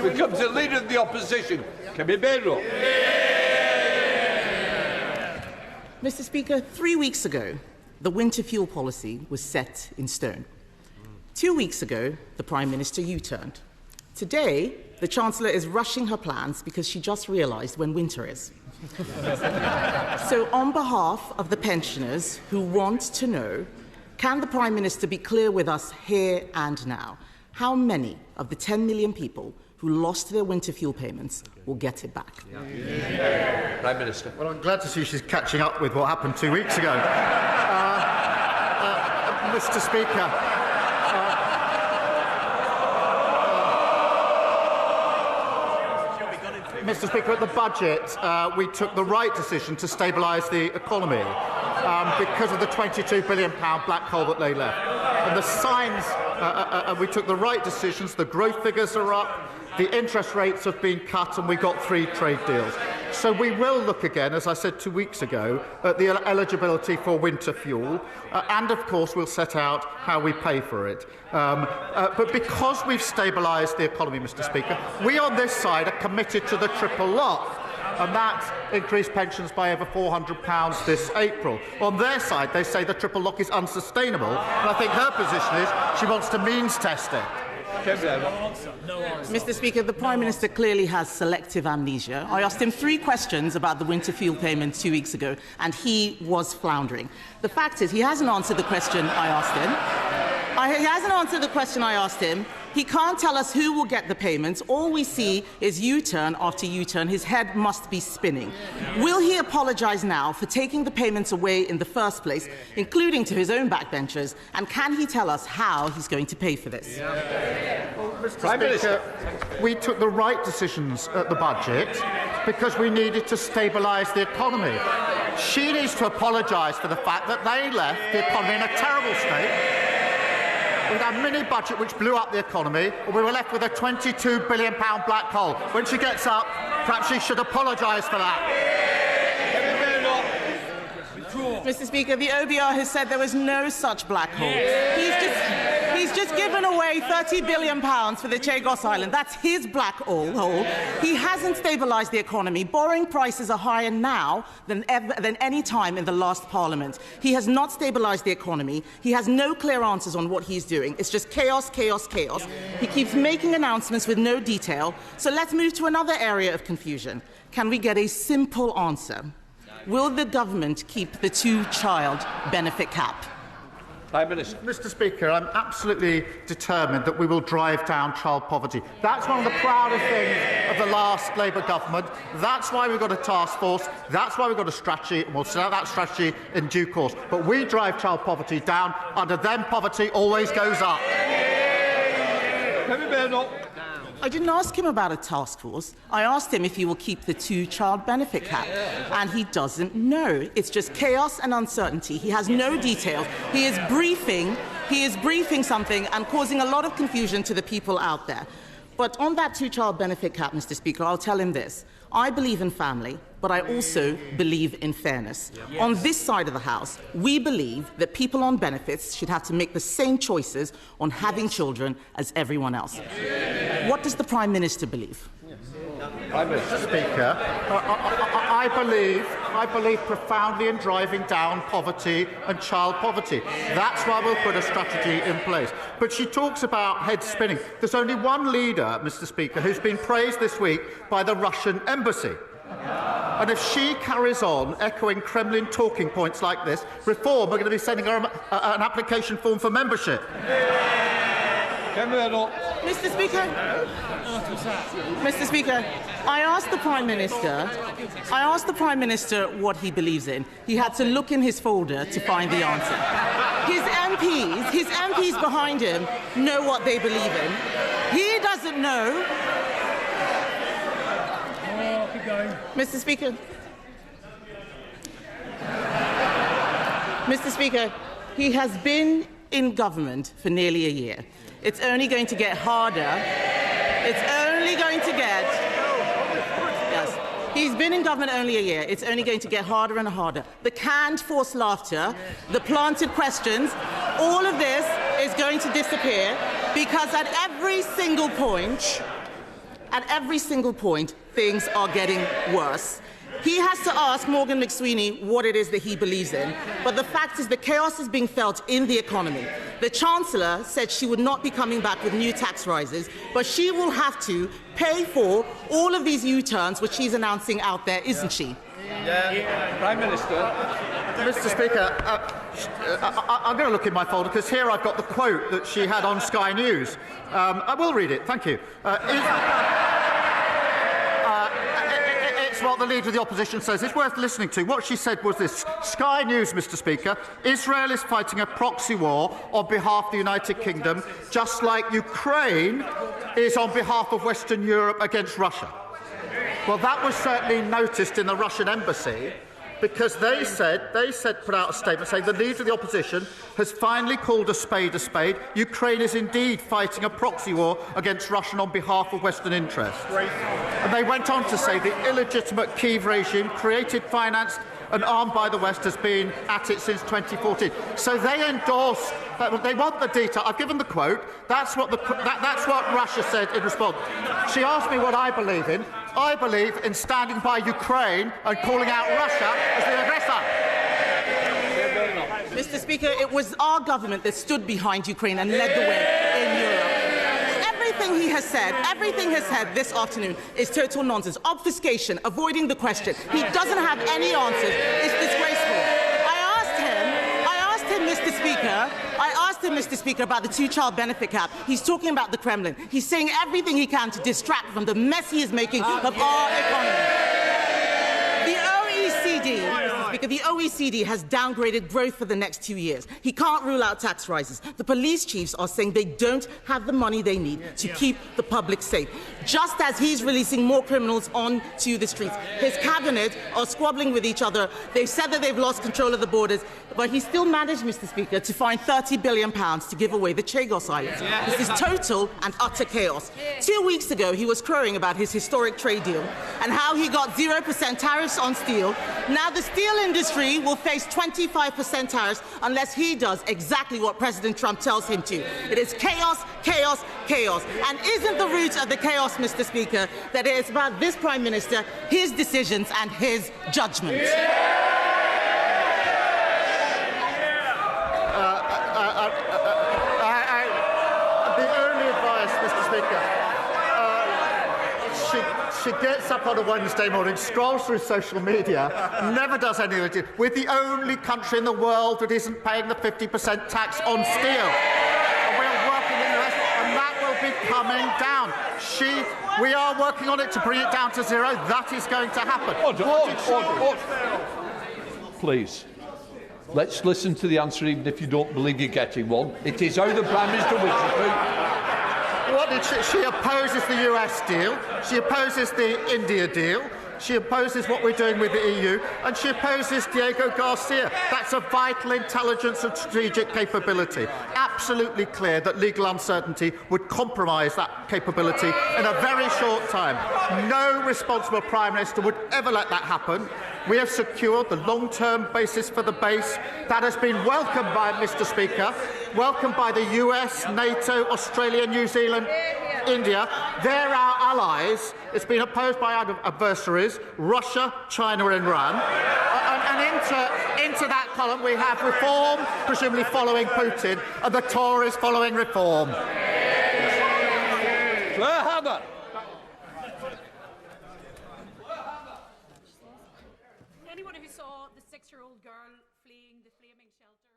We come to the Leader of the Opposition, Kemi Badenoch. Mr. Speaker, 3 weeks ago, the winter fuel policy was set in stone. 2 weeks ago, the Prime Minister U-turned. Today, the Chancellor is rushing her plans because she just realised when winter is. So, on behalf of the pensioners who want to know, can the Prime Minister be clear with us here and now? How many of the 10 million people who lost their winter fuel payments will get it back? Prime Minister. Well, I'm glad to see she's catching up with what happened 2 weeks ago. Mr. Speaker, Mr. Speaker, at the budget, we took the right decision to stabilise the economy because of the £22 billion black hole that they left. And the signs, we took the right decisions. The growth figures are up, the interest rates have been cut, and we got 3 trade deals. So we will look again, as I said 2 weeks ago, at the eligibility for winter fuel, and of course we'll set out how we pay for it. But because we've stabilised the economy, Mr. Speaker, we on this side are committed to the triple lock, and that increased pensions by over £400 this April. On their side, they say the triple lock is unsustainable, and I think her position is she wants to means test it. Mr. Speaker, the Prime Minister clearly has selective amnesia. I asked him 3 questions about the winter fuel payment 2 weeks ago, and he was floundering. The fact is, he hasn't answered the question I asked him. He can't tell us who will get the payments. All we see is U-turn after U-turn. His head must be spinning. Will he apologise now for taking the payments away in the first place, including to his own backbenchers? And can he tell us how he's going to pay for this? Well, Mr. Speaker, we took the right decisions at the budget because we needed to stabilise the economy. She needs to apologise for the fact that they left the economy in a terrible state, with our mini-budget which blew up the economy, and we were left with a £22 billion black hole. When she gets up, perhaps she should apologise for that. Mr. Speaker, the OBR has said there was no such black hole. He's just given away £30 billion for the Chagos Island. That's his black hole. He hasn't stabilised the economy. Borrowing prices are higher now than any time in the last Parliament. He has not stabilised the economy. He has no clear answers on what he's doing. It's just chaos, chaos, chaos. He keeps making announcements with no detail. So let's move to another area of confusion. Can we get a simple answer? Will the government keep the 2-child benefit cap? Mr. Speaker, I'm absolutely determined that we will drive down child poverty. That's one of the proudest things of the last Labour government. That's why we've got a task force. That's why we've got a strategy, and we'll set out that strategy in due course. But we drive child poverty down. Under them, poverty always goes up. I didn't ask him about a task force. I asked him if he will keep the 2-child benefit cap, and he doesn't know. It's just chaos and uncertainty. He has no details. He is briefing something and causing a lot of confusion to the people out there. But on that 2-child benefit cap, Mr. Speaker, I'll tell him this. I believe in family, but I also believe in fairness. Yes. On this side of the House, we believe that people on benefits should have to make the same choices on having children as everyone else. Yes. What does the Prime Minister believe? Mr. Speaker, I believe profoundly in driving down poverty and child poverty. That's why we'll put a strategy in place. But she talks about head spinning. There's only one leader, Mr. Speaker, who's been praised this week by the Russian embassy. And if she carries on echoing Kremlin talking points like this, Reform are going to be sending her an application form for membership. Mr. Speaker, I asked the Prime Minister what he believes in. He had to look in his folder to find the answer. His MPs behind him know what they believe in. He doesn't know. Mr. Speaker, he has been in government for nearly a year. It's only going to get harder. Yes. He's been in government only a year. It's only going to get harder and harder. The canned forced laughter, the planted questions, all of this is going to disappear because at every single point, At every single point, things are getting worse. He has to ask Morgan McSweeney what it is that he believes in. But the fact is the chaos is being felt in the economy. The Chancellor said she would not be coming back with new tax rises, but she will have to pay for all of these U-turns which she's announcing out there, isn't she? Prime Minister. Mr. Speaker, I'm going to look in my folder because here I've got the quote that she had on Sky News. I will read it. Thank you. It's what the Leader of the Opposition says. It's worth listening to. What she said was this. Sky News, Mr. Speaker, Israel is fighting a proxy war on behalf of the United Kingdom, just like Ukraine is on behalf of Western Europe against Russia. Well, that was certainly noticed in the Russian embassy, because they put out a statement saying the Leader of the Opposition has finally called a spade. Ukraine is indeed fighting a proxy war against Russia on behalf of Western interests. And they went on to say the illegitimate Kyiv regime, created, financed and armed by the West, has been at it since 2014. So they endorse that. They want the detail. I've given the quote. That's what Russia said in response. She asked me what I believe in. I believe in standing by Ukraine and calling out Russia as the aggressor. Mr. Speaker, it was our government that stood behind Ukraine and led the way in Europe. Everything he has said this afternoon is total nonsense. Obfuscation, avoiding the question. He doesn't have any answers. It's disgraceful. I asked him, Mr. Speaker, about the two-child benefit cap. He's talking about the Kremlin. He's saying everything he can to distract from the mess he is making of our economy. The OECD has downgraded growth for the next 2 years. He can't rule out tax rises. The police chiefs are saying they don't have the money they need to keep the public safe. Just as he's releasing more criminals onto the streets. His cabinet are squabbling with each other. They've said that they've lost control of the borders, but he still managed, Mr. Speaker, to find £30 billion to give away the Chagos Islands. This is total and utter chaos. 2 weeks ago, he was crowing about his historic trade deal and how he got 0% tariffs on steel. Now the steel industry will face 25% tariffs unless he does exactly what President Trump tells him to. It is chaos, chaos, chaos. And isn't the root of the chaos, Mr. Speaker, that it is about this Prime Minister, his decisions and his judgment? The only advice, Mr. Speaker, she gets up on a Wednesday morning, scrolls through social media, never does anything. We're the only country in the world that isn't paying the 50% tax on steel. And we're working in the rest, and that will be coming down. We are working on it to bring it down to zero. That is going to happen. Order. Please. Let's listen to the answer, even if you don't believe you're getting one. It is how the Prime Minister wishes to. What did she opposes the US deal, she opposes the India deal, she opposes what we're doing with the EU, and she opposes Diego Garcia. That's a vital intelligence and strategic capability. Absolutely clear that legal uncertainty would compromise that capability in a very short time. No responsible Prime Minister would ever let that happen. We have secured the long-term basis for the base. That has been welcomed by, Mr. Speaker, welcomed by the US, NATO, Australia, New Zealand, India. They're our allies. It's been opposed by our adversaries, Russia, China and Iran. And into that column we have reform, presumably following Putin, and the Tories following reform. Anyone who saw the 6-year-old girl fleeing the flaming shelter